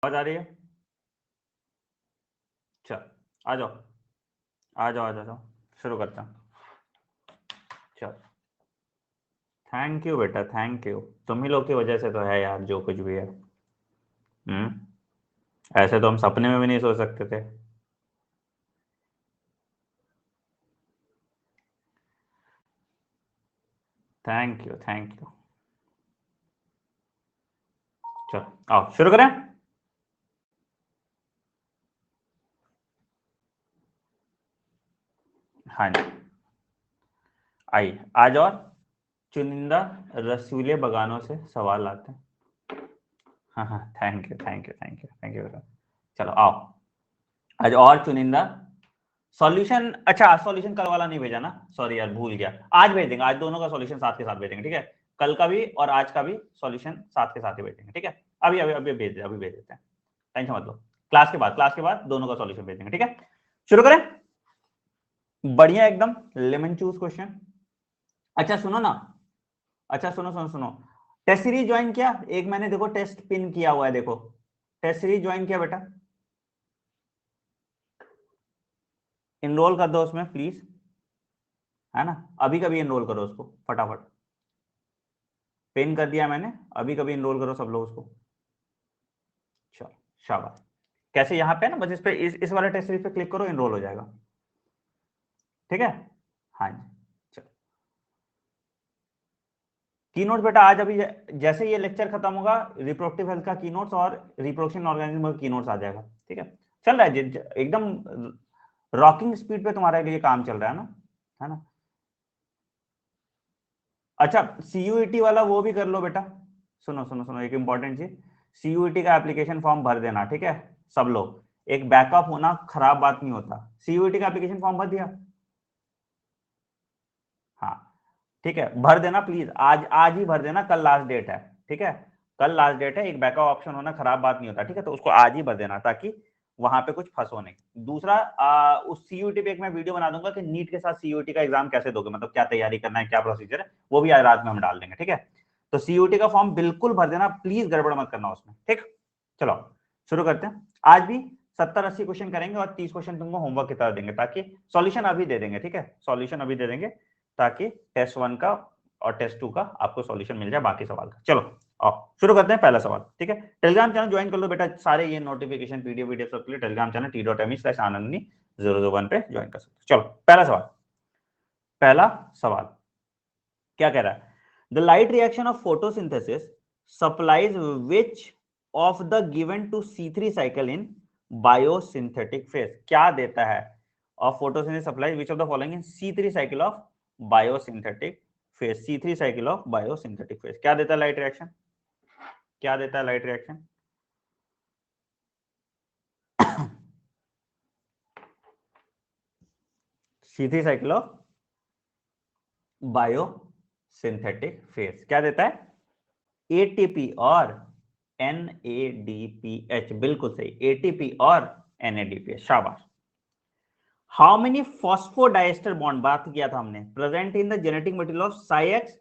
आवाज आ रही है? चल आ जाओ आ जाओ आ जाओ, शुरू करते हैं। चल, थैंक यू बेटा, थैंक यू। तुम ही लोग की वजह से तो है यार जो कुछ भी है। ऐसे तो हम सपने में भी नहीं सोच सकते थे। Thank you thank you. चलो आओ शुरू करें। हाँ जी, आइए आज और चुनिंदा रसीले बगानों से सवाल आते हैं। हाँ हाँ, thank you thank you thank you thank you बेटा। चलो आओ, आज और चुनिंदा सॉल्यूशन। अच्छा, सॉल्यूशन कल वाला नहीं भेजा ना, सॉरी यार भूल गया। आज भेज देंगे, आज दोनों का सॉल्यूशन साथ के साथ भेजेंगे, ठीक है। कल का भी और आज का भी सॉल्यूशन साथ के साथ ही भेजेंगे, ठीक है। अभी अभी अभी भेज देते हैं, टेंशन मत लो। क्लास के बाद दोनों का सॉल्यूशन भेजेंगे, ठीक है। शुरू करें। बढ़िया एकदम लेमन चूज क्वेश्चन। अच्छा सुनो ना, अच्छा सुनो सुनो सुनो, टेस्ट सीरीज ज्वाइन किया? एक मैंने देखो टेस्ट पिन किया हुआ है, देखो टेस्ट सीरीज ज्वाइन किया बेटा? इनरोल कर दो उसमें प्लीज, है ना। अभी कभी इनरोल करो उसको फटाफट। पिन कर दिया मैंने, अभी कभी इनरोल करो सब लोग उसको। चलो शाबाश। कैसे? यहाँ पे ना बस इस पे इस वाले टेस्ट सीरीज पे क्लिक करो, इनरोल हो जाएगा, ठीक है। हाँ जी चलो। की नोट्स बेटा आज अभी जैसे ये लेक्चर खत्म होगा, रिप्रोडक्टिव हेल्थ का की नोट्स और रिप्रोडक्शन ऑर्गेनिज्म का की नोट्स आ जाएगा, ठीक है। चल रहा है एकदम रॉकिंग स्पीड पे तुम्हारे लिए काम चल रहा है ना। अच्छा, सीयूईटी वाला वो भी कर लो बेटा। सुनो सुनो सुनो, एक इंपॉर्टेंट चीज, सीयूईटी का एप्लीकेशन फॉर्म भर देना, ठीक है। सब लोग एक बैकअप होना खराब बात नहीं होता। सीयूईटी का एप्लीकेशन फॉर्म भर दिया? हाँ ठीक है, भर देना प्लीज, आज आज ही भर देना, कल लास्ट डेट है, ठीक है। कल लास्ट डेट है, एक बैकअप ऑप्शन होना खराब बात नहीं होता, ठीक है। तो उसको आज ही भर देना ताकि वहां पे कुछ फंसो नहीं। दूसरा उस सीयूटी पे एक मैं वीडियो बना दूंगा कि नीट के साथ सीयूटी का एग्जाम कैसे दोगे, मतलब क्या तैयारी करना है, क्या प्रोसीजर है, वो भी आज रात में हम डाल देंगे, ठीक है। तो सीयूटी का फॉर्म बिल्कुल भर देना प्लीज, गड़बड़ मत करना उसमें, ठीक। चलो शुरू करते हैं। आज भी 70-80 क्वेश्चन करेंगे और 30 क्वेश्चन तुमको होमवर्क की तरह देंगे, ताकि सॉल्यूशन अभी दे देंगे, ठीक है। सॉल्यूशन अभी दे देंगे ताकि टेस्ट 1 का और टेस्ट 2 का आपको सॉल्यूशन मिल जाए बाकी सवाल का। चलो आओ शुरू करते हैं पहला सवाल, ठीक है। टेलीग्राम चैनल ज्वाइन कर लो बेटा, सारे ये नोटिफिकेशन पीडीएफ वीडियो सब के लिए टेलीग्राम चैनल t.me/anandni 001 पे ज्वाइन कर सकते हो। चलो पहला सवाल, पहला सवाल क्या कह रहा है? The light reaction of photosynthesis supplies which of the given to C3 cycle in biosynthetic phase. क्या देता है? Of photosynthesis supplies which of the following in C3 cycle of biosynthetic phase. C3 cycle of biosynthetic phase क्या देता है light reaction? क्या देता है light reaction? C3 cycle of biosynthetic phase क्या देता है? एटीपी और NADPH। बिल्कुल सही, एटीपी और NADPH, शाबाश। हाउ मेनी फॉस्फोडाइस्टर बॉन्ड बात किया था हमने, present in the genetic material of phi X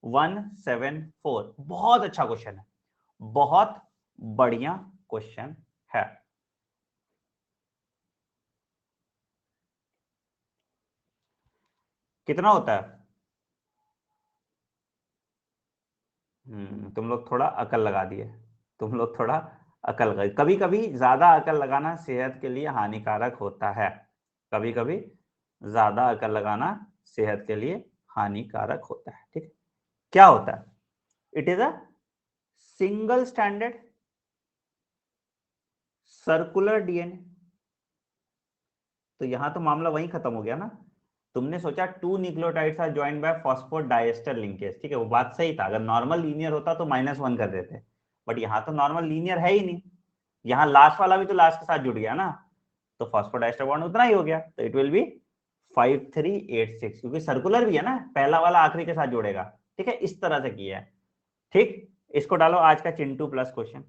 174। बहुत अच्छा क्वेश्चन है, बहुत बढ़िया क्वेश्चन है। कितना होता है? तुम लोग थोड़ा अकल लगा दिए, तुम लोग थोड़ा अकल लगा, कभी कभी ज्यादा अकल लगाना सेहत के लिए हानिकारक होता है। कभी कभी ज्यादा अकल लगाना सेहत के लिए हानिकारक होता है, ठीक है। क्या होता है? It is a single standard circular DNA. तो यहां तो मामला वहीं खत्म हो गया ना। तुमने सोचा two nucleotides are joined by phosphodiester linkage, ठीक है, वो बात सही था। अगर नॉर्मल लीनियर होता तो -1 कर देते, बट यहाँ तो नॉर्मल लीनियर है ही नहीं। यहाँ लास्ट वाला भी तो लास्ट के साथ जुड़ गया ना, तो फॉस्फोडाइएस्टर बॉन्ड उतना ही हो गया, तो इट विल बी 5386, क्योंकि सर्कुलर भी है ना, पहला वाला आखिरी के साथ जुड़ेगा, ठीक है। इस तरह से किया है, ठीक। इसको डालो आज का Chintu plus question,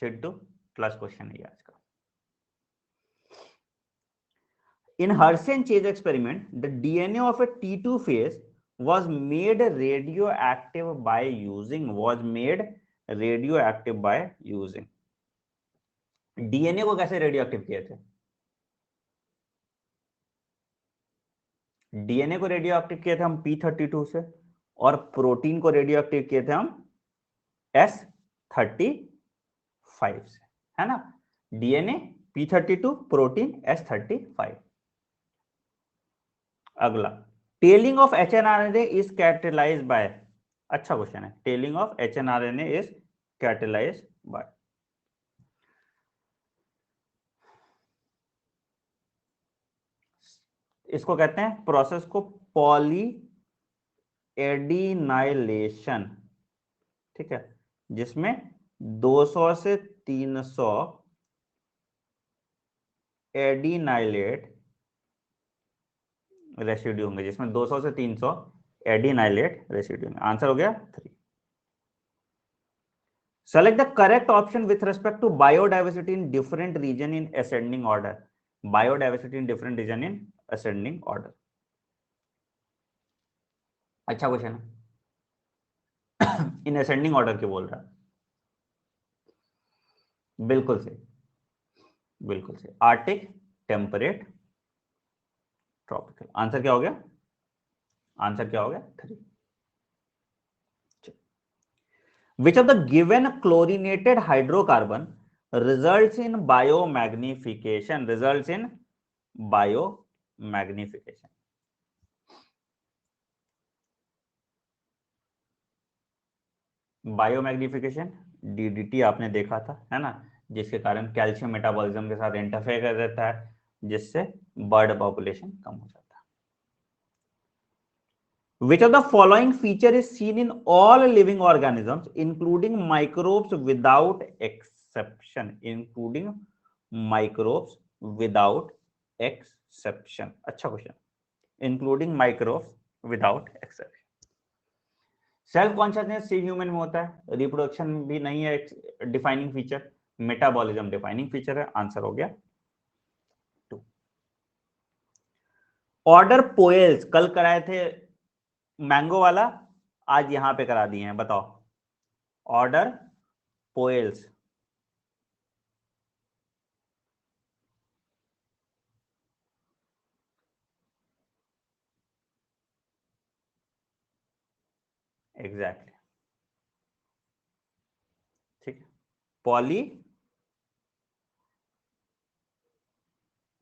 Chintu plus question है आज का। In Hershey and Chase experiment, the DNA of a T2 phase was made radioactive by using radio active by using. DNA को कैसे रेडियो एक्टिव किए थे? डीएनए को रेडियो एक्टिव किए थे हम P32 से, और प्रोटीन को रेडियो एक्टिव किए थे हम S35 से, है ना। DNA P32, protein S35। अगला, tailing of hnRNA is catalysed by. अच्छा क्वेश्चन है, tailing of hnRNA is catalysed by. इसको कहते हैं प्रोसेस को पॉली एडिनाइलेशन, ठीक है, जिसमें 200 से 300 एडिनाइलेट रेसिड्यू होंगे, जिसमें 200 से 300 एडिनाइलेट रेसिड्यू होंगे। आंसर हो गया 3। Select the correct option with respect to biodiversity in different region in ascending order. Biodiversity in different region in ascending order. अच्छा क्वेश्चन है। इन असेंडिंग ऑर्डर क्यों बोल रहा है? बिल्कुल सही, बिल्कुल सही। Arctic, temperate, tropical. आंसर क्या हो गया? आंसर क्या हो गया? 3। Which of the given chlorinated hydrocarbon results in biomagnification? Results in biomagnification. Biomagnification DDT आपने देखा था, है ना, जिसके कारण कैल्शियम मेटाबॉलिज्म के साथ इंटरफेयर कर देता है, जिससे बर्ड पॉपुलेशन कम हो जाता है। Which of the following feature is seen in all living organisms, including microbes without exception? Including microbes without exception. अच्छा question, including microbes without exception। Self consciousness सिर्फ ह्यूमन में होता है, रिप्रोडक्शन भी नहीं है defining feature, metabolism defining feature है। Answer हो गया 2। ऑर्डर पोएल्स कल कराए थे मैंगो वाला, आज यहां पे करा दिए हैं, बताओ। ऑर्डर पोएल्स, एग्जैक्टली, ठीक है। पॉली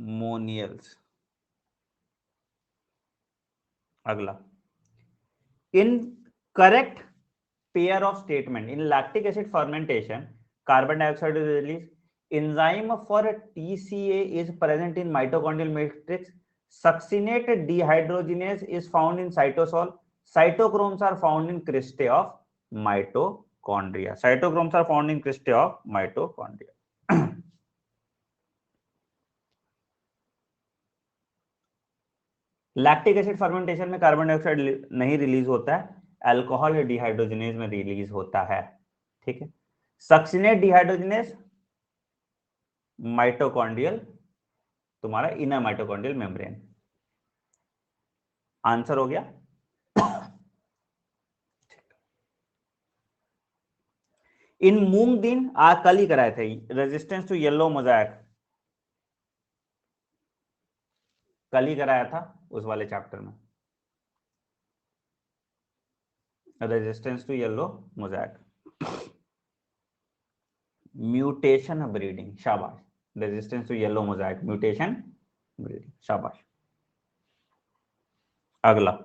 मोनियल्स। अगला, in correct pair of statement in lactic acid fermentation carbon dioxide is release, enzyme for TCA is present in mitochondrial matrix, succinate dehydrogenase is found in cytosol, cytochromes are found in cristae of mitochondria, cytochromes are found in cristae of mitochondria। Lactic acid fermentation में carbon dioxide नहीं release होता है, alcohol या dehydrogenase में release होता है, ठीक है। सक्सिनेट डिहाइड्रोजनेज माइटोकॉन्ड्रियल, तुम्हारा इनर माइटोकॉन्ड्रियल मेम्ब्रेन। आंसर हो गया। इन मूंग दिन आज कल ही कराए थे, रेजिस्टेंस टू येलो मोजाइक कल ही कराया था उस वाले चैप्टर में, resistance to yellow mosaic. Mutation breeding, शाबाश। Resistance to yellow mosaic, mutation breeding, शाबाश। अगला,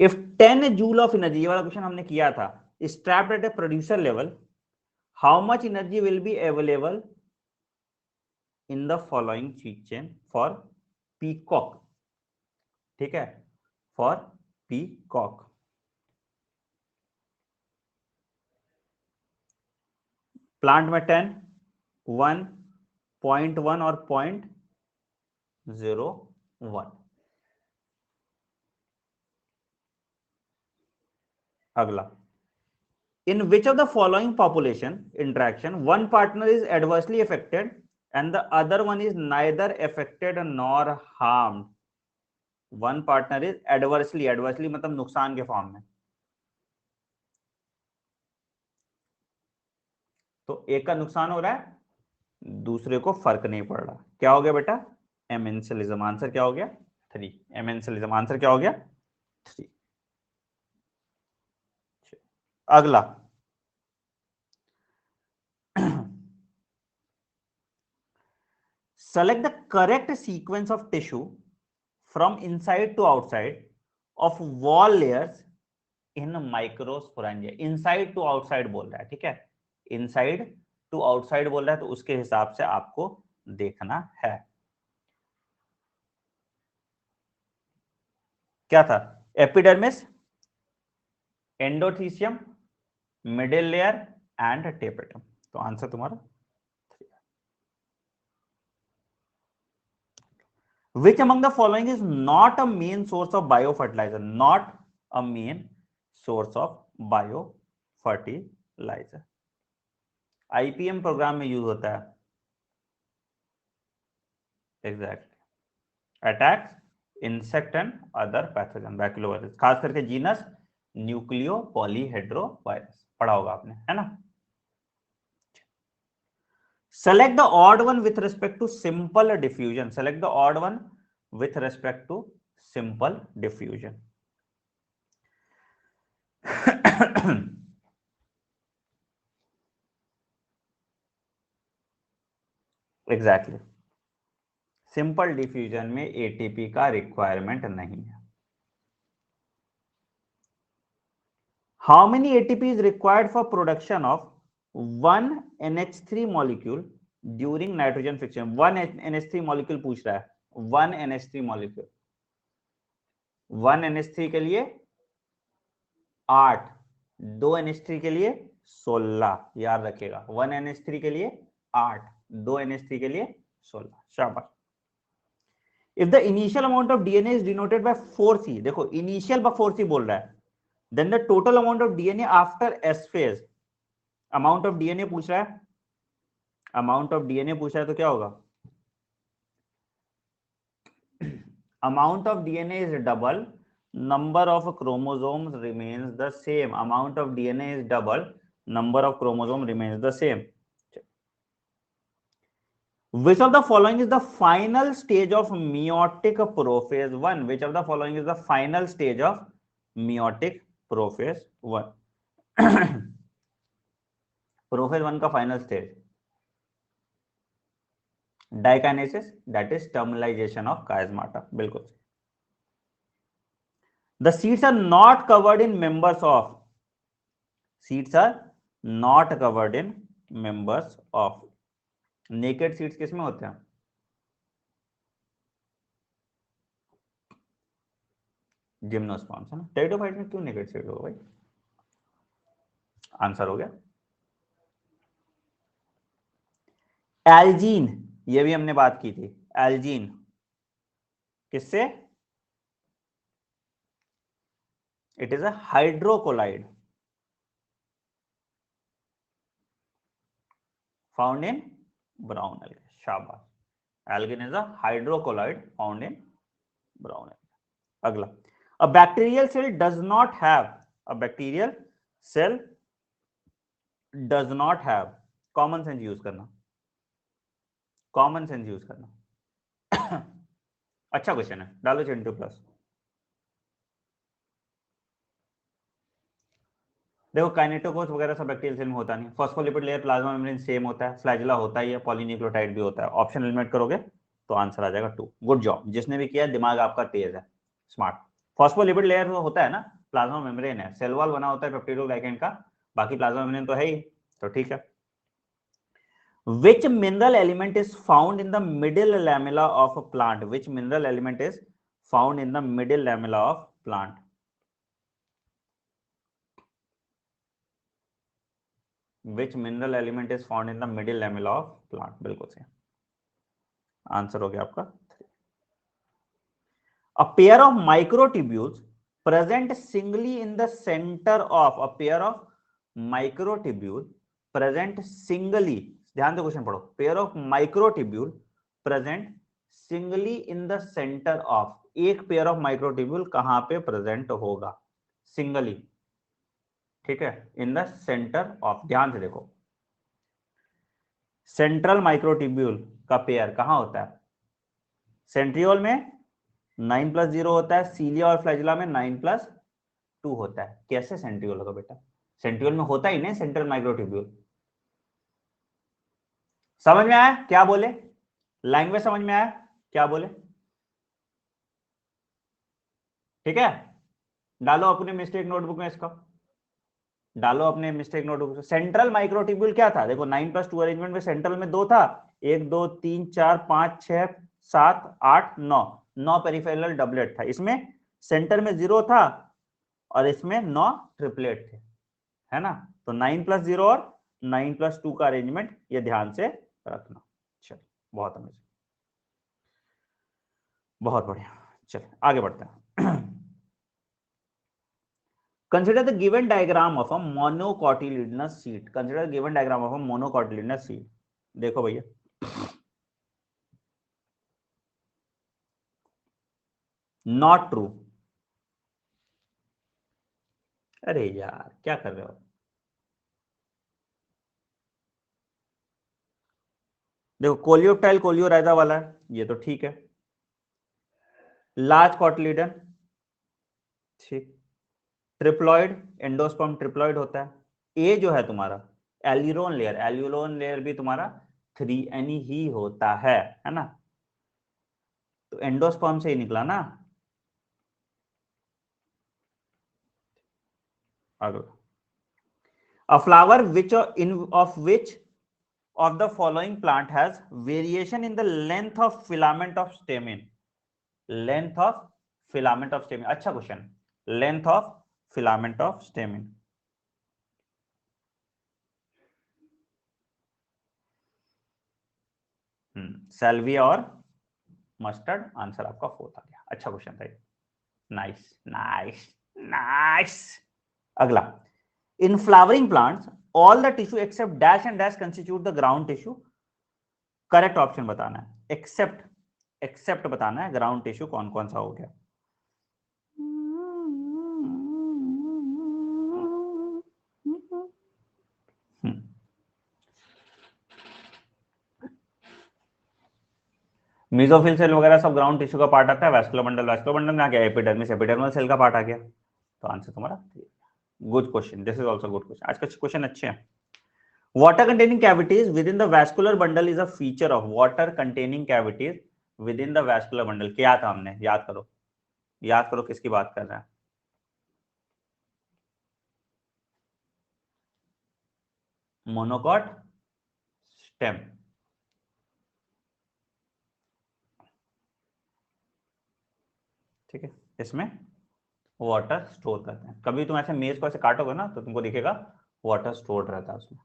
इफ 10 जूल ऑफ एनर्जी, ये वाला क्वेश्चन हमने किया था, is trapped at a producer level, how much energy will be available in the following heat chain for peacock? ठीक है, for peacock। प्लांट में 10, 1, 0.1 और 0.01। अगला, in which of the following population interaction one partner is adversely affected and the other one is neither affected nor harmed? One partner is adversely मतलब नुकसान के form में, तो एक का नुकसान हो रहा है, दूसरे को फर्क नहीं पड़ रहा। क्या हो गया बेटा? एमेंसिलिज्म। आंसर क्या हो गया? 3। एमेंसिलिज्म। आंसर क्या हो गया? 3। अगला select the correct sequence of tissue from inside to outside of wall layers in microsporangia। inside to outside बोल रहा है, ठीक है, inside to outside बोल रहा है, तो उसके हिसाब से आपको देखना है। क्या था? Epidermis, endothecium, middle layer and tapetum. तो आंसर तुम्हारा which among the following is not a main source of biofertilizer? not a main source of biofertilizer। IPM program में यूज होता है। Exact attacks insect and other pathogen bacteria virus, खास करके genus nucleo पॉलीहेड्रोवायरस पढ़ा होगा आपने, है ना। select the odd one with respect to simple diffusion। select the odd one with respect to simple diffusion। Exactly simple diffusion में एटीपी का requirement नहीं है। How many ATP is required for production of 1 NH3 molecule during nitrogen fiction? 1 NH3 molecule पूछ रहा है, 1 NH3 molecule. 1 NH3 के लिए 8, 2 NH3 के लिए 16, याद रखिएगा। 1 NH3 के लिए 8, 2 NH3 के लिए 16। शाबाश। If the initial amount of DNA is denoted by 4C, देखो इनिशियल by 4C बोल रहा है, then the total amount of DNA after S phase, amount of DNA पूछ रहा है, amount of DNA पूछ रहा है, तो क्या होगा? amount of DNA is double, number of chromosomes remains the same। amount of DNA is double, number of chromosomes remains the same। Which of the following is the final stage of meiotic prophase 1? Which of the following is the final stage of meiotic prophase 1? prophase 1 का final stage dikinesis, that is terminalization of chiasmata। बिल्कुल। The seeds are not covered in members of, seeds are not covered in members of। Naked seeds किसमें होते हैं? Gymnosperms, है ना। Pteridophyte में क्यों naked seed होगा भाई? आंसर हो गया एल्जीन। ये भी हमने बात की थी, एल्जीन किससे? It is a hydrocolloid found in brown algae. शाबाश। Algin is a hydrocolloid found in brown algae. अगला, a bacterial cell does not have, a bacterial cell does not have, common sense use करना, common sense use करना। अच्छा question है, डालो Chintu plus. देखो kinetochores वगैरह सब बैक्टीरियल सेल में होता नहीं। Phospholipid layer, plasma membrane same होता है, फ्लैजिला होता ही है, पॉलीन्यूक्लियोटाइड भी होता है। ऑप्शन एलिमिनेट करोगे तो आंसर आ जाएगा 2। गुड जॉब, जिसने भी किया दिमाग आपका तेज है, स्मार्ट। फॉस्फोलिपिड लेयर होता है ना, प्लाज्मा मेम्ब्रेन है, सेल वॉल बना होता है पेप्टिडोग्लाइकेन का, बाकी प्लाज्मा मेम्ब्रेन तो है ही, तो ठीक है। Which mineral element is found in the middle lamella of a plant? Which mineral element is found in the middle lamella of plant? Which mineral element is found in the middle lamella of plant? बिल्कुल सही answer हो गया आपका। A pair of microtubules present singly in the center of, a pair of microtubule present singly, ध्यान से question पढ़ो, pair of microtubule present singly in the center of, एक pair of microtubule कहां पे प्रेजेंट होगा? सिंगली, ठीक है, in the centre of. ध्यान से देखो, सेंट्रल माइक्रोट्यूब्यूल का पेयर कहां होता है? सेंट्रियोल में 9+0 होता है, सीलिया और फ्लैजिला में 9+2 होता है। कैसे सेंट्रियोल होगा बेटा? सेंट्रियोल में होता ही नहीं सेंट्रल माइक्रोट्यूब्यूल। समझ में आया क्या बोले? लैंग्वेज समझ में आया क्या बोले? ठीक है, डालो अपने मिस्टेक नोटबुक में इसका, डालो अपने मिस्टेक नोटबुक में। सेंट्रल माइक्रोट्यूब्यूल क्या था? देखो 9+2 अरेंजमेंट में सेंट्रल में 2 था, 1 2 3 4 5 6 7 8 9, 9 पेरिफेरल डबलेट था। इसमें सेंटर में 0 था और इसमें 9 ट्रिपलेट थे, है ना? तो 9+0 और 9+2 का अरेंजमेंट ये ध्यान से रखना। चलो बहुत अमेजिंग, बहुत बढ़िया। चलो आगे बढ़ते हैं। Consider the given diagram of a monocotyledonous seed. Consider the given diagram of a monocotyledonous seed. देखो भैया, नॉट ट्रू। अरे यार क्या कर रहे हो? देखो कोलियोप्टाइल कोलियोराइजा वाला है, ये तो ठीक है। लार्ज कॉटिलिडन, ठीक। ट्रिप्लॉइड, एंडोस्पर्म ट्रिप्लॉइड होता है। ए जो है तुम्हारा एल्यूलोन लेयर भी तुम्हारा 3n ही होता है ना? तो एंडोस्पर्म से ही निकला ना। अगला, a flower which of the following plant has variation in the length of filament of stamen? Length of filament of stamen, अच्छा question. Length of filament of stamen, सेल्विया और मस्टर्ड, आंसर आपका 4 आ गया। अच्छा क्वेश्चन था, नाइस नाइस नाइस। अगला, in flowering plants all the tissue except dash and dash constitute the ground tissue. Correct option बताना है, accept बताना है, ग्राउंड टिश्यू कौन कौन सा हो गया। मीजोफिल सेल वगैरह सब ग्राउंड टिश्यू का पार्ट आता है। वैस्कुलर बंडल में आ गया एपिडर्मिस, एपिडर्मल सेल का पार्ट आ गया। तो आंसर तुम्हारा good question, this is also good question. आज का क्वेश्चन अच्छे हैं। Water containing cavities with in the vascular bundle is a feature of water containing cavities with in the vascular bundle. क्या था हमने, याद करो, याद करो किसकी बात कर रहे हैं? मोनोकॉट स्टेम, ठीक है। इसमें वाटर स्टोर करते हैं। कभी तुम ऐसे मेज को ऐसे काटोगे ना तो तुमको दिखेगा वाटर स्टोर रहता है उसमें।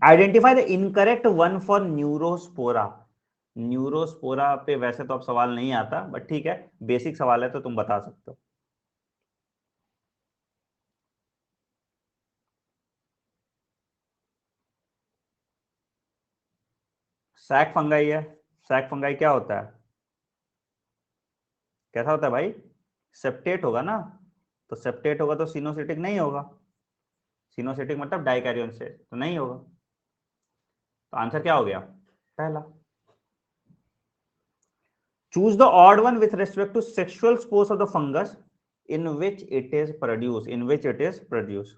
Identify the incorrect one for Neurospora. Neurospora पे वैसे तो अब सवाल नहीं आता, बट ठीक है, बेसिक सवाल है तो तुम बता सकते हो। सैक फंगाई है। सैक फंगाई क्या होता है? कैसा होता है भाई? सेप्टेट होगा ना। तो सेप्टेट होगा तो सिनोसिटिक नहीं होगा। सिनोसिटिक मतलब डाइकैरियन से तो नहीं होगा। तो आंसर क्या हो गया? पहला। Choose the odd one with respect to sexual spores of the fungus in which it is produced, in which it is produced,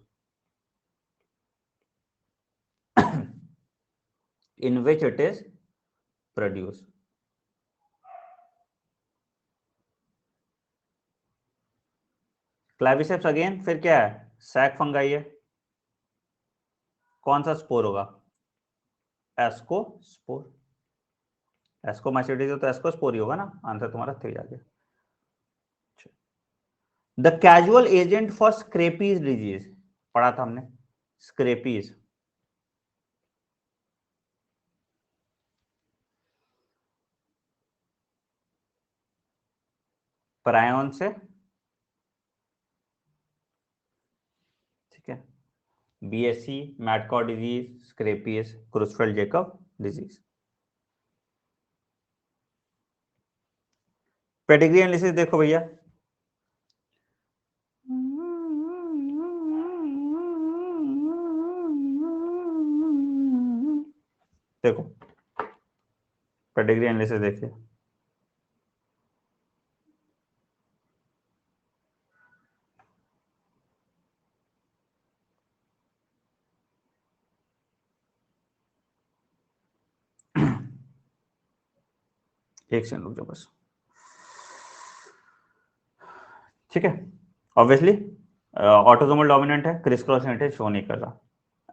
in which it is produced। क्लैविसेप्स again, फिर क्या है? सैक फंगाई है। कौन सा स्पोर होगा? Ascospore. Ascomycetes तो ascospore ही होगा ना। आंसर तुम्हारा 3 आ गया। The causal agent for scrapie disease पढ़ा था हमने, स्क्रेपीज। प्रायोन से, ठीक है। BSC, mad cow disease, scrapie, Creutzfeldt Jakob disease. Pedigree analysis देखो भैया, देखो पेडिग्री एनालिसिस देखिए, एक सेकंड रुक जाओ बस, ठीक है। ऑब्वियसली ऑटोसोमल डोमिनेंट है, क्रिस क्रॉस हेरिटेज शो नहीं कर रहा।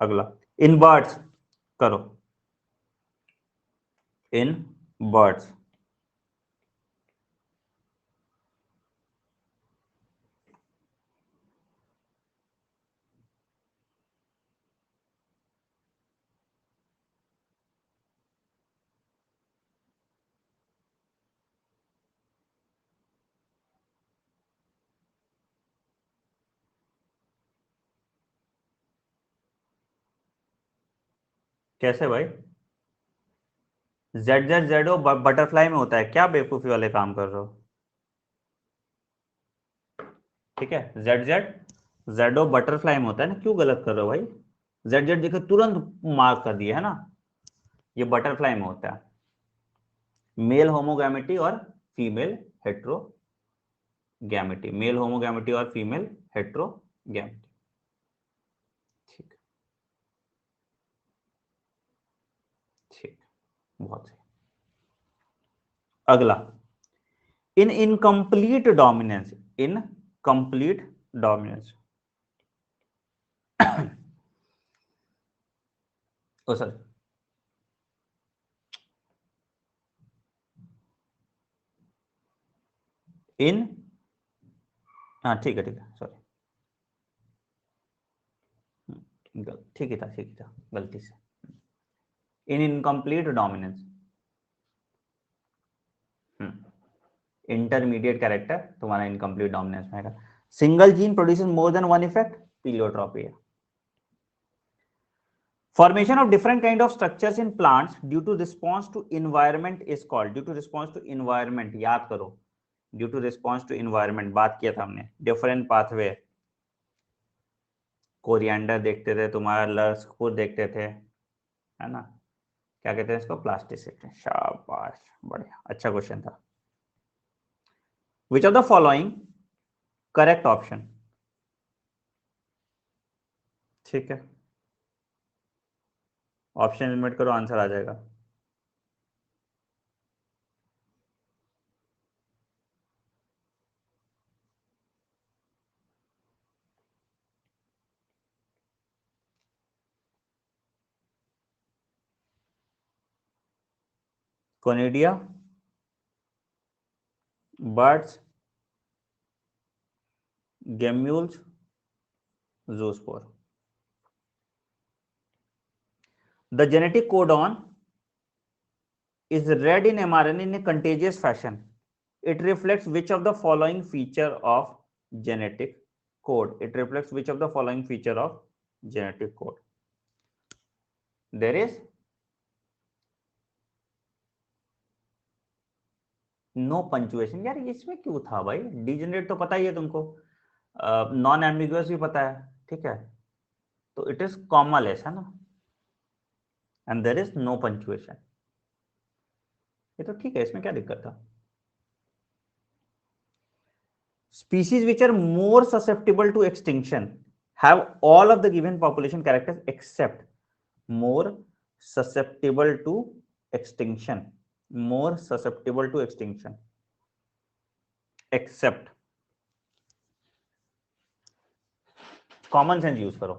अगला इन बर्ड्स करो, इन बर्ड्स कैसे भाई? जेड जेड जेडो बटरफ्लाई में होता है क्या? बेवकूफी वाले काम कर रहे हो, ठीक है। जेड जेड जेडो बटरफ्लाई में होता है ना, क्यों गलत कर रहे हो भाई? जेड जेड देखो तुरंत मार्क कर दिया है ना, ये बटरफ्लाई में होता है, मेल होमोगैमेटी और फीमेल हेट्रोगैमेटी, मेल होमोगैमेटी और फीमेल हेट्रोगैमेटी, ठीक, ठीक, बहुत सही। अगला in incomplete dominance, in complete dominance oh sir, in, हाँ ठीक है, ठीक है, सॉरी, ठीक ही था, ठीक ही था, गलती से। In incomplete dominance, intermediate character तुम्हारा इनकम्प्लीट डोमिनेंस में आएगा। Single gene produces more than one effect, pleiotropy है। Formation of different kind of structures in plants due to response to environment is called, due to response to environment, याद करो, due to response to environment बात किया था हमने, different pathway, coriander देखते थे, तुम्हारा लर्सपुर देखते थे, है ना, क्या कहते हैं इसको, प्लास्टिसिटी, शाबाश, बढ़िया, अच्छा क्वेश्चन था। Which of the following correct option, ठीक है, ऑप्शन एलिमिनेट करो, आंसर आ जाएगा। Conidia, birds, gemmules, zoospore. The genetic codon is read in mRNA in a contagious fashion. It reflects which of the following feature of genetic code? It reflects which of the following feature of genetic code? There is no punctuation। यार इसमें क्यों था भाई? Degenerate तो पता ही है तुमको, non ambiguous भी पता है, ठीक है, तो इट इज कॉमालेस है ना, and there is no punctuation, ये तो ठीक है, इसमें क्या दिक्कत था? Species which are more susceptible to extinction have all of the given population characters except more susceptible to extinction, more susceptible to extinction except, common sense use करो,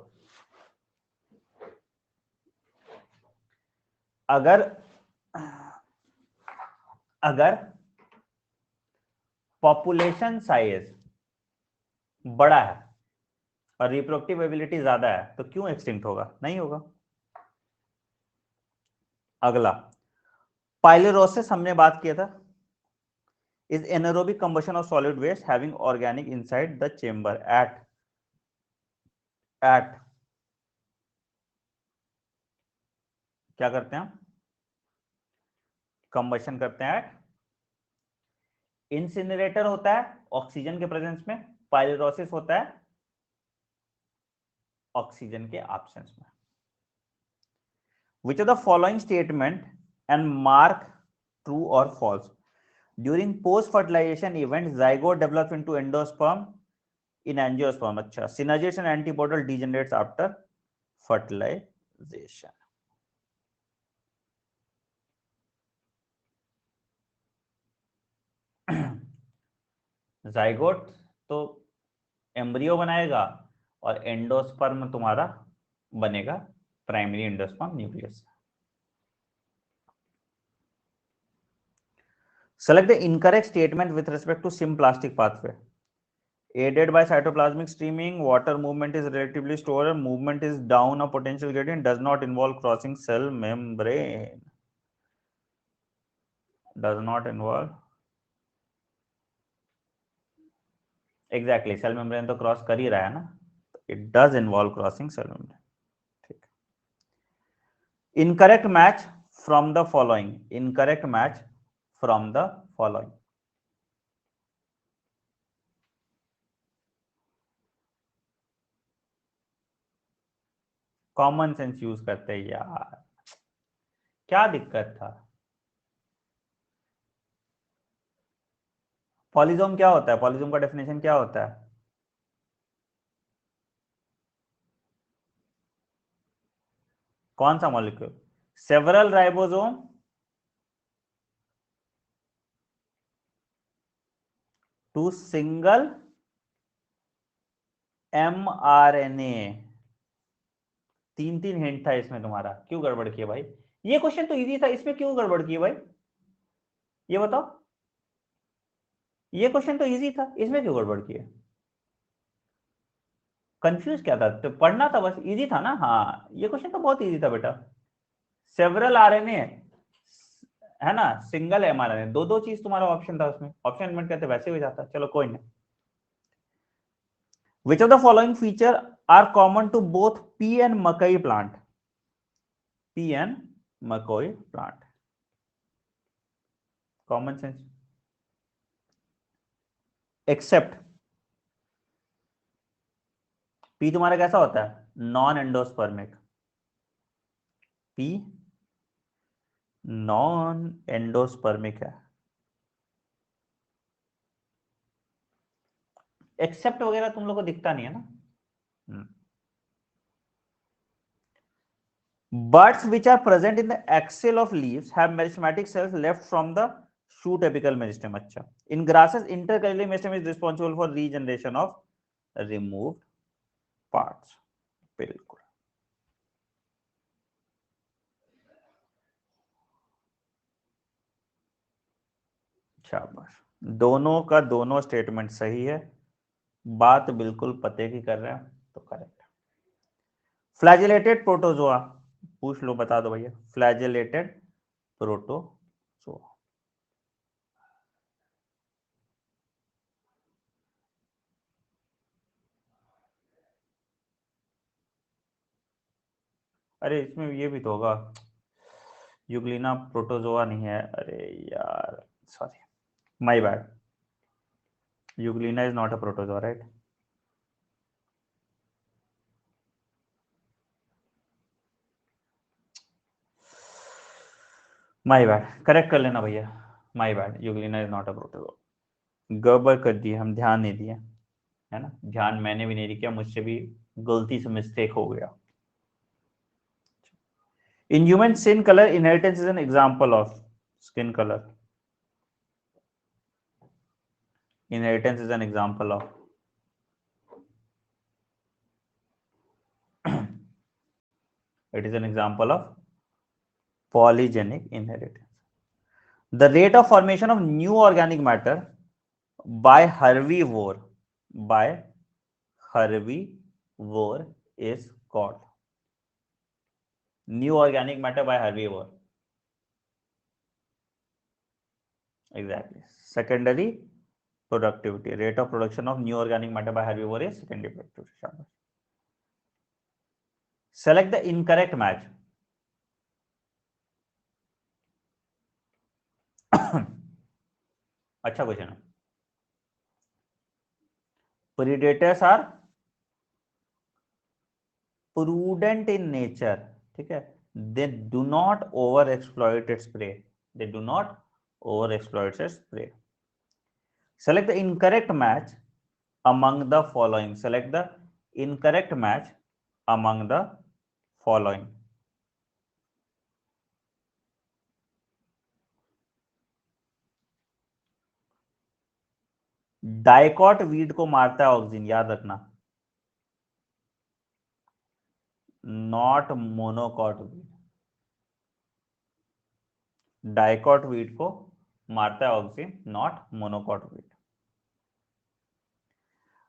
अगर अगर पॉपुलेशन साइज बड़ा है और रिप्रोडक्टिव एबिलिटी ज्यादा है तो क्यों एक्सटिंक्ट होगा? नहीं होगा। अगला पाइलेरोसिस हमने बात किया था, is anaerobic combustion of solid waste having organic inside the chamber at क्या करते हैं, कंबशन करते हैं एट इंसिनरेटर होता है ऑक्सीजन के प्रेजेंस में, पाइलेरोसिस होता है ऑक्सीजन के एब्सेंस में। Which of the following statement and mark true or false? During post fertilization event zygote develops into endosperm in angiosperm. अच्छा, synergids and antibodal degenerates after fertilization. Zygote तो embryo बनाएगा और endosperm तुम्हारा बनेगा primary endosperm nucleus. Select the incorrect statement with respect to symplastic pathway. Aided by cytoplasmic streaming, water movement is relatively slower. Movement is down a potential gradient, does not involve crossing cell membrane. Does not involve. Exactly, cell membrane तो cross कर ही रहा है ना. It does involve crossing cell membrane. ठीक. Incorrect match from the following. Incorrect match from the following. Common sense use करते हैं यार, क्या दिक्कत था. पॉलीजोम क्या होता है? पॉलीजोम का डेफिनेशन क्या होता है? कौन सा molecule? Several ribosome to single mRNA. तीन तीन हिंट था इसमें तुम्हारा, क्यों गड़बड़ किया भाई? ये क्वेश्चन तो इजी था, इसमें क्यों गड़बड़ किया भाई? ये बताओ, ये क्वेश्चन तो इजी था, इसमें क्यों गड़बड़ किया? कंफ्यूज क्या था? तो पढ़ना था बस, इजी था ना. हाँ, ये क्वेश्चन तो बहुत इजी था बेटा. सेवरल आरएनए है ना, सिंगल mRNA, दो दो चीज तुम्हारा ऑप्शन था उसमें. ऑप्शन एलिमेंट कहते वैसे हो जाता. चलो कोई नहीं. Which of the following feature are common to both pea and makai plant? Pea and makai plant. Common sense. Except P तुम्हारा कैसा होता है? Non endospermic. P non endospermic है. एक्सेप्ट वगैरह तुम लोग को दिखता नहीं है ना. Buds which are present in the axil of leaves have meristematic cells left from the shoot apical meristem. अच्छा. In grasses, intercalary meristem is responsible for regeneration of removed parts. बिल्कुल. शाबाश, दोनों का दोनों स्टेटमेंट सही है. बात बिल्कुल पते की कर रहे हैं तो करेक्ट. फ्लैजिलेटेड प्रोटोजोआ पूछ लो, बता दो भैया. Flagellated protozoa. अरे इसमें ये भी तो होगा. यूग्लिना प्रोटोजोआ नहीं है. अरे यार sorry, my bad. Euglena is not a protozoa, right? My bad, correct कर लेना भैया. My bad, Euglena is not a protozoa. गड़बड़ कर दी, हम ध्यान नहीं दिए है ना. ध्यान मैंने भी नहीं किया, मुझसे भी गलती से मिस्टेक हो गया. In human, skin color inheritance is an example of skin color. Inheritance is an example of. It is an example of polygenic inheritance. The rate of formation of new organic matter by herbivore is called new organic matter by herbivore. Exactly. Secondary productivity. Rate of production of new organic matter by herbivore is secondary productivity. Select the incorrect match. अच्छा question है. Predators are prudent in nature. ठीक है. they do not over exploit its prey. They do not over exploit its prey. Select the incorrect match among the following. Select the incorrect match among the following. Dicot weed को मारता है auxin, याद रखना, not monocot weed. Dicot weed को मारता है auxin, not monocot weed.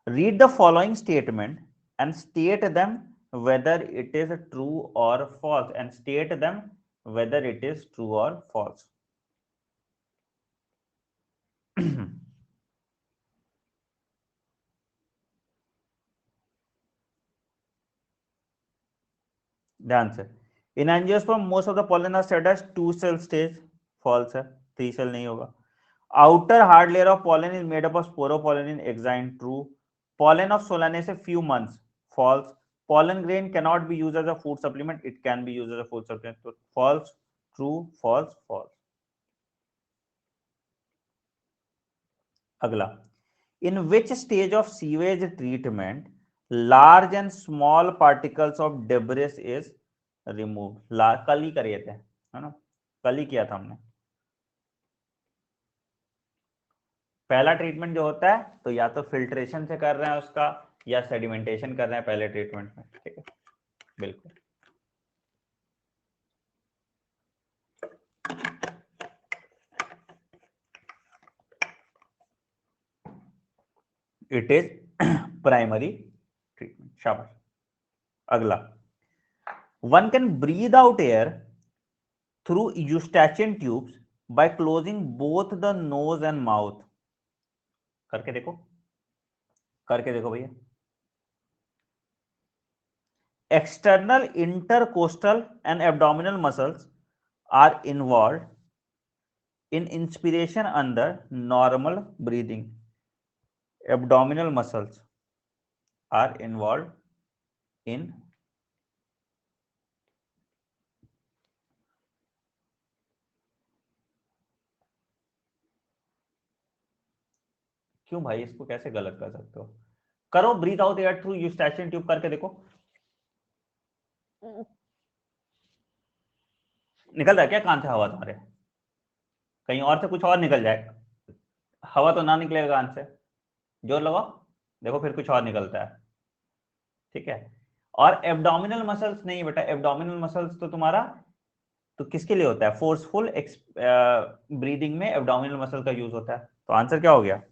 Read the following statement and state them whether it is true or false, and state them whether it is true or false. ध्यान से, in angiosperm most of the pollen are shed as 2 cell stage, false है, 3 cell नहीं होगा। Outer hard layer of pollen is made up of sporopollenin in exine, true. Pollen of Solanaceae few months, false. pollen grain cannot be used as a food supplement, it can be used as a food supplement, so false, true, false, false. अगला, in which stage of sewage treatment large and small particles of debris is removed? कल ही करिए थे, है ना, कल ही किया था हमने। पहला ट्रीटमेंट जो होता है तो या तो फिल्ट्रेशन से कर रहे हैं उसका, या सेडिमेंटेशन कर रहे हैं पहले ट्रीटमेंट में, ठीक है, बिल्कुल। इट इज प्राइमरी ट्रीटमेंट, शाबाश। अगला, one can breathe out air through Eustachian tubes by closing both the nose and mouth. करके देखो, करके देखो भैया। External intercostal and abdominal muscles are involved in inspiration under normal breathing. Abdominal muscles are involved in क्यों भाई, इसको कैसे गलत कर सकते हो? करो breathe out air through Eustachian tube, करके देखो। निकल रहा है क्या कान से हवा तुम्हारे? कहीं और से कुछ और निकल जाए, हवा तो ना निकलेगा कान से, जोर लगाओ, देखो फिर कुछ और निकलता है, ठीक है। और एब्डोमिनल मसल्स नहीं बेटा, एब्डोमिनल मसल्स तो तुम्हारा तो किसके लिए होता है? फोर्सफुल ब्रीदिंग में एब्डोमिनल मसल का यूज होता है। तो आंसर क्या हो गया?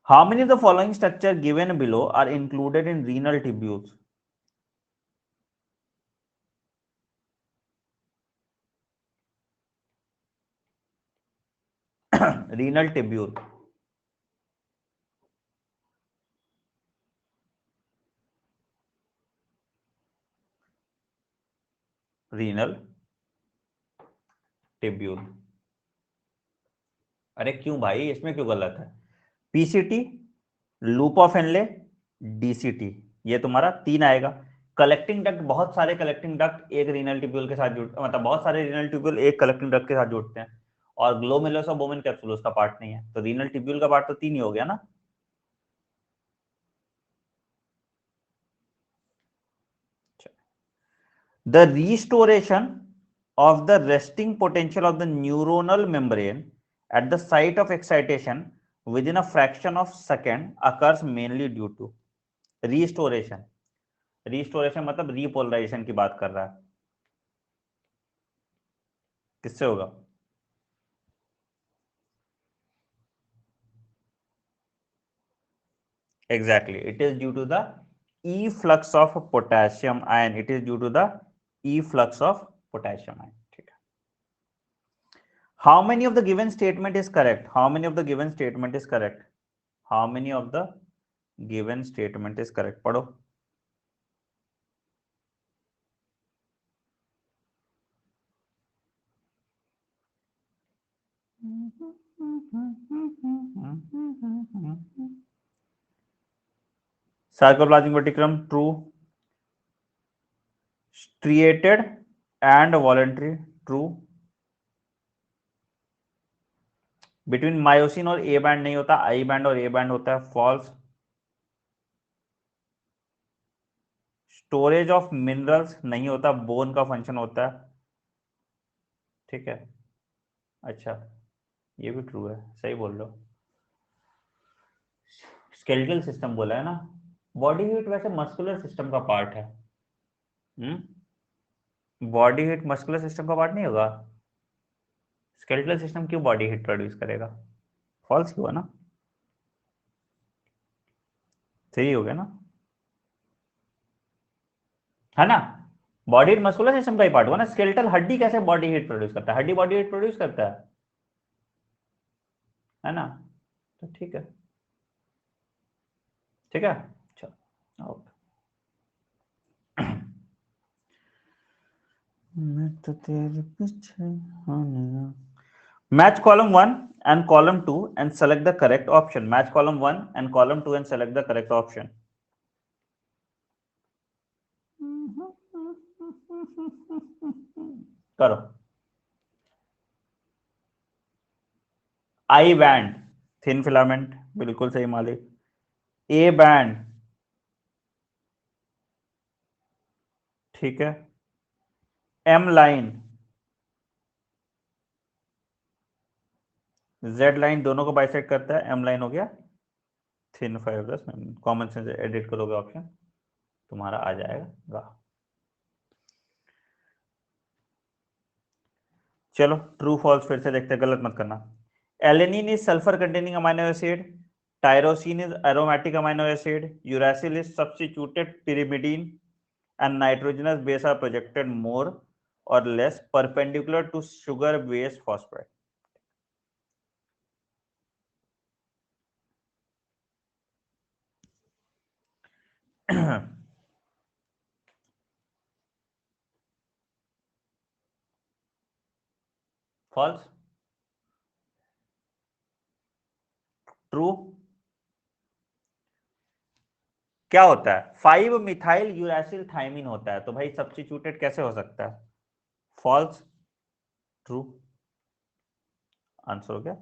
How many of the following structure given below are included in renal tubules? Renal tubule, renal tubule. अरे क्यों भाई, इसमें क्यों गलत है? PCT, loop of Henle, DCT, ये तुम्हारा 3 आएगा। कलेक्टिंग डक्ट, बहुत सारे कलेक्टिंग डक्ट एक रीनल ट्यूब्यूल के साथ जुड़, मतलब बहुत सारे रीनल ट्यूब्यूल एक कलेक्टिंग डक्ट के साथ जुड़ते हैं, और ग्लोमेरुलस और बोमेन कैप्सूल उसका पार्ट नहीं है, तो रीनल ट्यूब्यूल का पार्ट तो 3 ही हो गया ना। The restoration of the resting potential of the neuronal membrane at the site of excitation within a fraction of second occurs mainly due to restoration. Restoration मतलब repolarization की बात कर रहा है, किससे होगा? Exactly, it is due to the efflux of potassium ion. It is due to the efflux of potassium ion. How many of the given statement is correct? How many of the given statement is correct? How many of the given statement is correct? पढ़ो। Sarcoplasmic reticulum true, created and voluntary, true. Between myosin और A band नहीं होता, I band और A band होता है, false. Storage of minerals नहीं होता, bone का फंक्शन होता है, ठीक है। अच्छा, ये भी ट्रू है, सही बोल रहे हो। स्केलेटल सिस्टम बोला है ना, बॉडी हीट वैसे मस्कुलर सिस्टम का पार्ट है। बॉडी हीट मस्कुलर सिस्टम का पार्ट नहीं होगा। स्केलेटल सिस्टम क्यों बॉडी हीट प्रोड्यूस करेगा? फॉल्स क्यों है ना, सही हो गया ना, है ना। बॉडी हीट मस्कुलर सिस्टम का ही पार्ट हुआ ना। स्केलेटल हड्डी कैसे बॉडी हीट प्रोड्यूस करता है? हड्डी बॉडी हीट प्रोड्यूस करता है ना। तो ठीक है, ठीक है, चलो ओके। मैं तो तेरे पीछे match column 1 and column 2 and select the correct option. Match column 1 and column 2 and select the correct option. करो। आई बैंड थिन फिलामेंट, बिल्कुल सही मालिक। ए बैंड, ठीक है। एम लाइन, जेड लाइन दोनों को बाइसेक्ट करता है, एम लाइन हो गया thin fibrous. Common sense edit करोगे ऑप्शन, तुम्हारा आ जाएगा। चलो ट्रू फॉल्स फिर से देखते हैं, गलत मत करना। Alanine is sulphur containing amino acid, tyrosine is aromatic amino acid, uracil is substituted pyrimidine, and nitrogenous base are projected more or less perpendicular to sugar base phosphate. False, true. क्या होता है? 5 मिथाइल यूरासिल थाइमिन होता है, तो भाई substituted कैसे हो सकता है? फॉल्स, ट्रू, आंसर हो गया।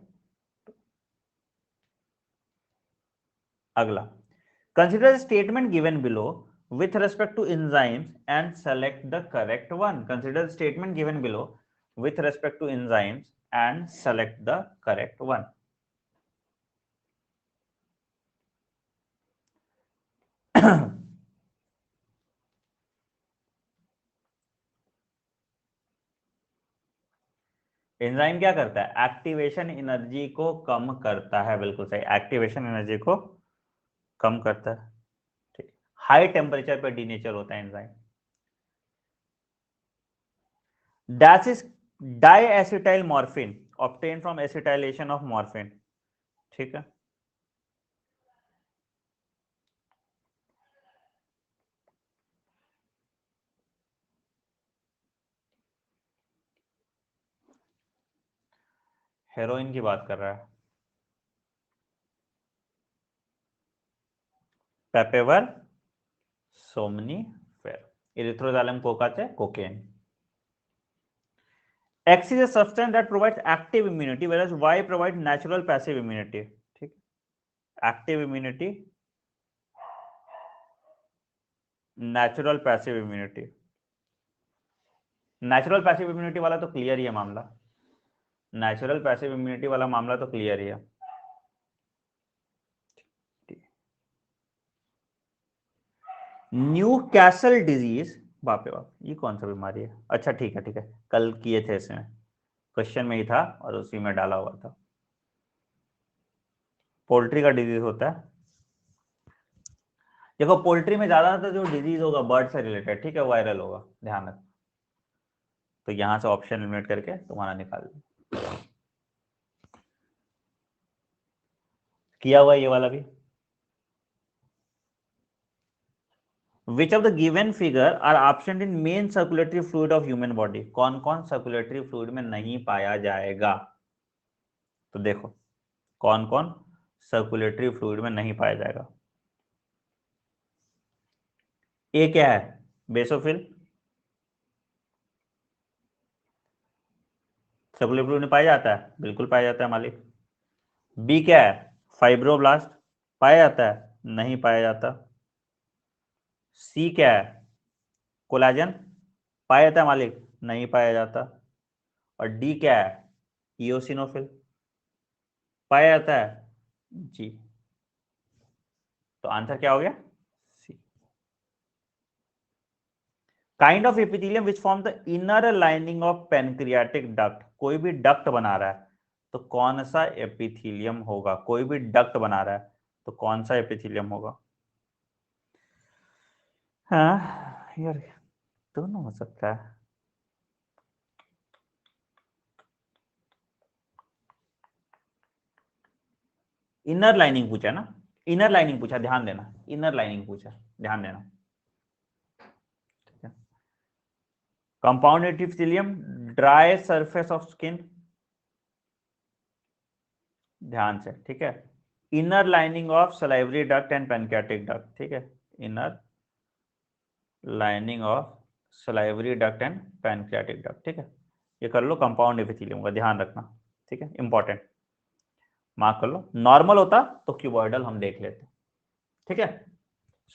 अगला, consider statement given below with respect to enzymes and select the correct one. Consider statement given below with respect to enzymes and select the correct one. Enzyme क्या करता है? एक्टिवेशन एनर्जी को कम करता है, बिल्कुल सही, एक्टिवेशन एनर्जी को कम करता है, ठीक। हाई टेम्परेचर पर डीनेचर होता है enzyme. Dash is diacetyl morphine obtain from acetylation of morphine, ठीक है। हेरोइन की बात कर रहा है, Papaver somniferum, Erythroxylum coca cocaine. X is a substance that provides active immunity, whereas Y provides natural passive immunity, ठीक। Active immunity, natural passive immunity. Natural passive immunity वाला तो क्लियर ही है मामला, नेचुरल पैसिव इम्यूनिटी वाला मामला तो clear ही है। New castle disease, बाप रे बाप, ये कौन सा बीमारी है? अच्छा ठीक है, ठीक है, कल किए थे, इसमें क्वेश्चन में ही था और उसी में डाला हुआ था। पोल्ट्री का डिजीज होता है, देखो पोल्ट्री में ज्यादातर जो डिजीज होगा बर्ड से रिलेटेड, ठीक है, वायरल होगा, ध्यान रखो। तो यहां से ऑप्शन एलिमिनेट करके तुम्हारा निकाल दो, किया हुआ ये वाला भी। Which of the given figure are absent in main circulatory fluid of human body? कौन कौन सर्कुलेटरी फ्लूइड में नहीं पाया जाएगा? तो देखो कौन कौन सर्कुलेटरी फ्लूइड में नहीं पाया जाएगा। ए क्या है? बेसोफिल, सर्कुलर फ्लूइड में पाया जाता है, बिल्कुल पाया जाता है मालिक। बी क्या है, फाइब्रोब्लास्ट, पाया जाता है, नहीं पाया जाता। सी क्या है, कोलाजन, पाया जाता है मालिक, नहीं पाया जाता। और डी क्या है, इओसिनोफिल, पाया जाता है जी। तो आंसर क्या हो गया, C. Kind of epithelium which form the inner lining of pancreatic duct, कोई भी डक्ट बना रहा है तो कौन सा एपिथेलियम होगा, कोई भी डक्ट बना रहा है तो कौन सा एपिथेलियम होगा। हाँ यार, दोनों हो सकता है। इनर लाइनिंग पूछा ना, इनर लाइनिंग पूछा, ध्यान देना, इनर लाइनिंग पूछा, ध्यान देना। Compound epithelium, dry surface of skin, ध्यान से, ठीक है। Inner lining of salivary duct and pancreatic duct, ठीक है। Inner lining of salivary duct and pancreatic duct, ठीक है। ये कर लो कंपाउंड एपिथेलियम का, ध्यान रखना, ठीक है, इंपॉर्टेंट, मार्क कर लो। नॉर्मल होता तो क्यूबॉइडल हम देख लेते, ठीक है।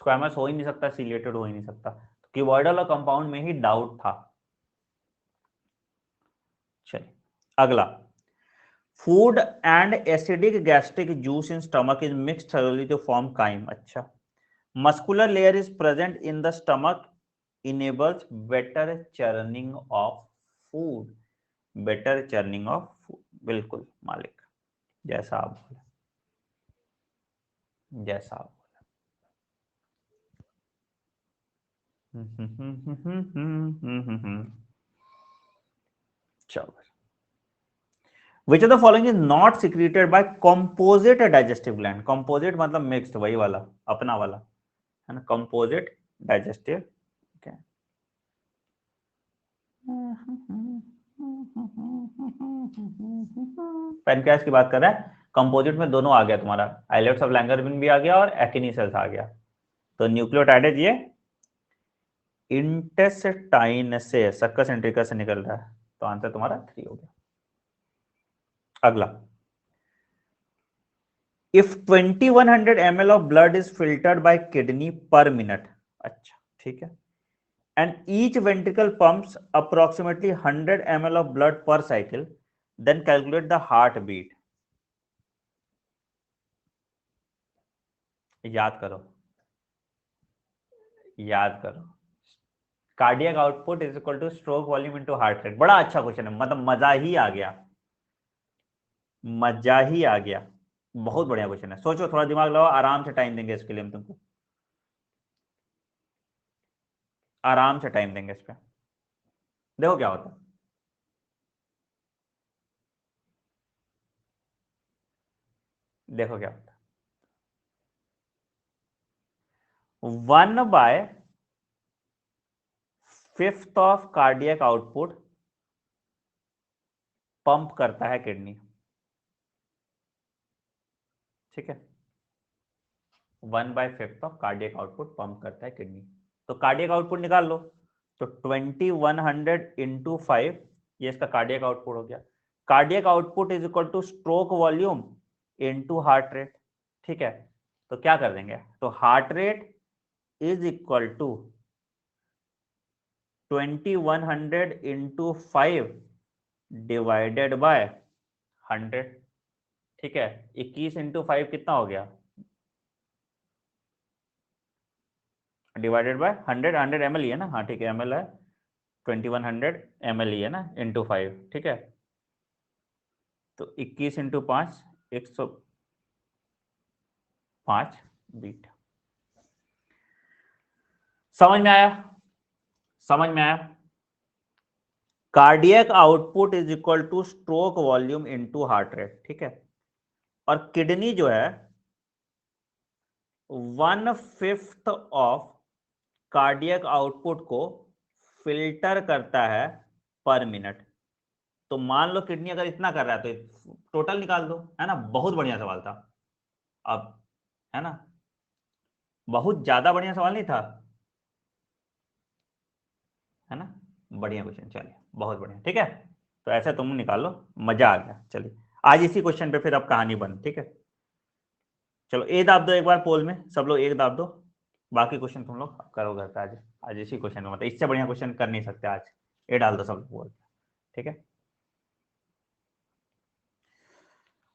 स्क्वामस हो ही नहीं सकता, सिलिएटेड हो ही नहीं सकता, तो क्यूबॉइडल और कंपाउंड में ही डाउट था। चलिए अगला, food and acidic gastric juice in stomach is mixed thoroughly to form chyme, अच्छा। muscular layer is present in the stomach enables better churning of food, better churning of food, बिल्कुल मालिक, जैसा आप बोले, जैसा आप बोले। चलो, which of the following is not secreted by composite digestive gland, composite मतलब mixed, वही वाला अपना वाला है ना, composite digestive gland। पेनक्रियास की बात कर रहा है, कंपोजिट में दोनों आ गया तुम्हारा, आइलेट्स ऑफ लैंगरविन भी आ गया और एक्टिनी सेल्स आ गया। तो न्यूक्लियोटाइड ये इंटेस्टाइन से, सक्कस एंट्रिकस से निकल रहा है, तो आंसर तुम्हारा 3 हो गया। अगला, if 2100 ml of blood is filtered by kidney per minute, अच्छा ठीक है, and each ventricle pumps approximately 100 ml of blood per cycle, then calculate the heartbeat। याद करो, याद करो, cardiac output is equal to stroke volume into heart rate. बड़ा अच्छा question है, मतलब मजा ही आ गया, मजा ही आ गया, बहुत बढ़िया क्वेश्चन है। सोचो, थोड़ा दिमाग लगाओ, आराम से टाइम देंगे इसके लिए हम तुमको, आराम से टाइम देंगे इस पे, देखो क्या होता है। देखो क्या होता है, 1/5 ऑफ कार्डियक आउटपुट पंप करता है किडनी, ठीक है। 1/5 ऑफ कार्डियक आउटपुट पंप करता है किडनी, तो कार्डियक आउटपुट निकाल लो, तो 2100 इंटू 5, ये इसका कार्डियक आउटपुट हो गया। Cardiac output is equal to stroke volume into heart rate, ठीक है। तो क्या कर देंगे, तो heart rate is equal to 2100 into 5 divided by 100, ठीक है। 21 इंटू 5 कितना हो गया, डिवाइडेड बाय 100, 100 ml ही है ना, हाँ ठीक है, ml है, 2100 ml ही है ना, इंटू 5, ठीक है। तो 21 इंटू 5 105 बीट। समझ में आया, समझ में आया। Cardiac output is equal to stroke volume into heart rate, ठीक है। और किडनी जो है 1/5 ऑफ कार्डियक आउटपुट को फिल्टर करता है पर मिनट। तो मान लो किडनी अगर इतना कर रहा है तो टोटल निकाल दो, है ना। बहुत बढ़िया सवाल था, अब है ना, बहुत ज्यादा बढ़िया सवाल नहीं था, है ना, बढ़िया क्वेश्चन, चलिए बहुत बढ़िया, ठीक है। तो ऐसे तुम निकालो, मजा आ गया। चलिए आज इसी क्वेश्चन पे फिर अब कहानी बंद, ठीक है। चलो ए दाब दो एक बार पोल में, सब लोग एक दाब दो, बाकी क्वेश्चन तुम लोग करो घर पे। आज आज इसी क्वेश्चन में, मतलब इससे बढ़िया क्वेश्चन कर नहीं सकते आज। ए डाल दो सब लोग पोल, ठीक है।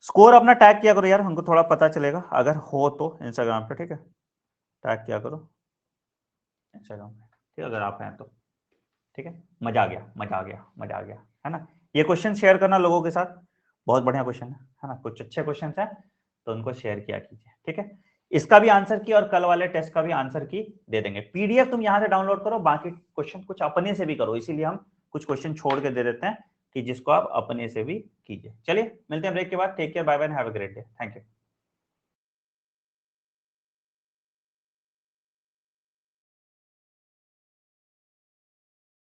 स्कोर अपना टैग किया करो यार, हमको थोड़ा पता चलेगा अगर हो तो इंस्टाग्राम पे, ठीक है। टैग किया करो इंस्टाग्राम पे, ठीक है, अगर आप हैं तो, ठीक है। मजा आ गया, मजा आ गया, मजा आ गया, है ना। ये क्वेश्चन शेयर करना लोगों के साथ, बहुत बढ़िया क्वेश्चन है ना। कुछ अच्छे क्वेश्चन हैं तो उनको शेयर किया कीजिए, ठीक है। इसका भी आंसर की और कल वाले टेस्ट का भी आंसर की दे देंगे। पीडीएफ तुम यहां से डाउनलोड करो, बाकी क्वेश्चन कुछ अपने से भी करो, इसीलिए हम कुछ क्वेश्चन छोड़ के दे देते हैं कि जिसको आप अपने से भी कीजिए। चलिए मिलते हैं ब्रेक के बाद। Take care, bye bye, have a great day, thank you.